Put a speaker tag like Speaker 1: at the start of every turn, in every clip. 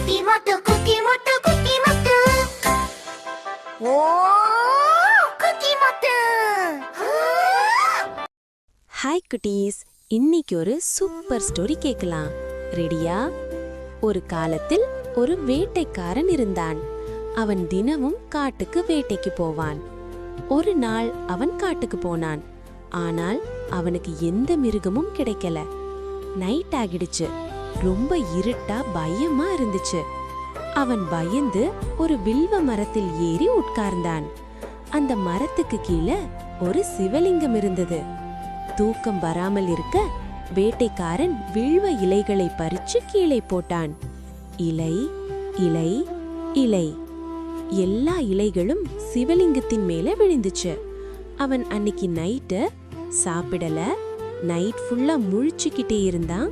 Speaker 1: Hi குட்டீஸ், இன்னைக்கு ஒரு சூப்பர் ஸ்டோரி கேட்கலாம். ரெடியா? ஒரு காலத்தில் ஒரு வேட்டைக்காரன் இருந்தான். அவன் தினமும் காட்டுக்கு வேட்டைக்கு போவான். ஒரு நாள் அவன் காட்டுக்கு போனான். ஆனால் அவனுக்கு எந்த மிருகமும் கிடைக்கல. நைட் ஆகிடுச்சு. ரொம்ப இருட்டா பயமா இருந்துச்சு. அவன் பயந்து ஒரு வில்வ மரத்தில் ஏறி உட்கார்ந்தான். அந்த மரத்துக்கு கீழே ஒரு சிவலிங்கம் இருந்தது. தூக்கம் வராமல் இருக்க வேட்டைக்காரன் வில்வ இலைகளை பறிச்சு கீழே போட்டான். இலை இலை இலை, எல்லா இலைகளும் சிவலிங்கத்தின் மேல விழுந்துச்சு. அவன் அன்னைக்கு நைட்டு சாப்பிடல. நைட் ஃபுல்லா முழிச்சுக்கிட்டே இருந்தான்.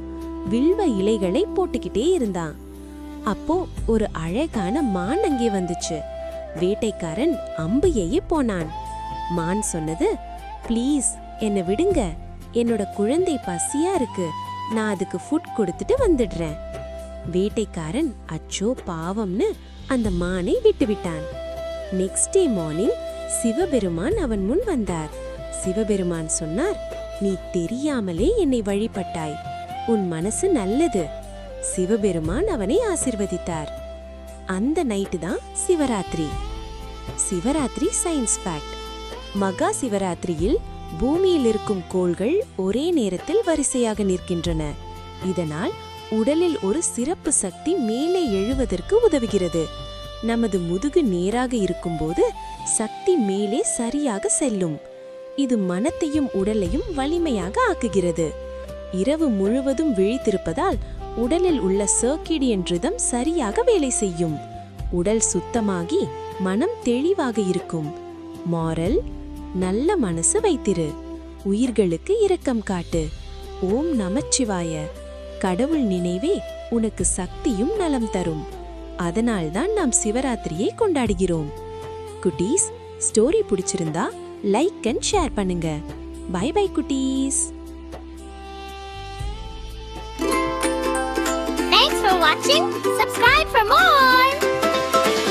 Speaker 1: வில்வ இலைகளை போட்டுக்கிட்டே இருந்தான். அப்போ ஒரு அழகான மான் அங்கே வந்துச்சு. வேட்டைக்காரன் அம்பு எய்ய போனான். மான் சொன்னது, ப்ளீஸ் என்னை விடுங்க, என்னோட குழந்தை பசியா இருக்கு, நான் அதுக்கு ஃபுட் கொடுத்துட்டு வந்துடுறேன். வேட்டைக்காரன் அச்சோ பாவம்னு அந்த மானை விட்டு விட்டான். நெக்ஸ்ட் டே மார்னிங் சிவபெருமான் அவன் முன் வந்தார். சிவபெருமான் சொன்னார், நீ தெரியாமலே என்னை வழிபட்டாய், உன் மனசு நல்லது. சிவபெருமான் அவனை ஆசிர்வதித்தார். அந்த நைட்டு தான் சிவராத்திரி. Shivaratri science fact. மகா சிவராத்திரியில் பூமியில் இருக்கும் கோள்கள் ஒரே நேரத்தில் வரிசையாக நிற்கின்றன. இதனால் உடலில் ஒரு சிறப்பு சக்தி மேலே எழுவதற்கு உதவுகிறது. நமது முதுகு நேராக இருக்கும்போது சக்தி மேலே சரியாக செல்லும். இது மனத்தையும் உடலையும் வலிமையாக ஆக்குகிறது. இரவு முழுவதும் விழித்திருப்பதால் உடலில் உள்ள சர்க்கேடியன் ரிதம் சரியாக வேலை செய்யும். உடல் சுத்தமாகி மனம் தெளிவாக இருக்கும். மாரல், நல்ல மனசு வைத்திரு. உயிர்களுக்கு இரக்கம் காட்டு. ஓம் நமச்சிவாய. கடவுள் நினைவே உனக்கு சக்தியும் நலம் தரும். அதனால்தான் நாம் சிவராத்திரியை கொண்டாடுகிறோம். குட்டீஸ், ஸ்டோரி பிடிச்சிருந்தா லைக் அண்ட் ஷேர் பண்ணுங்க. பை பை குட்டீஸ்.
Speaker 2: Thanks for watching. Subscribe for more.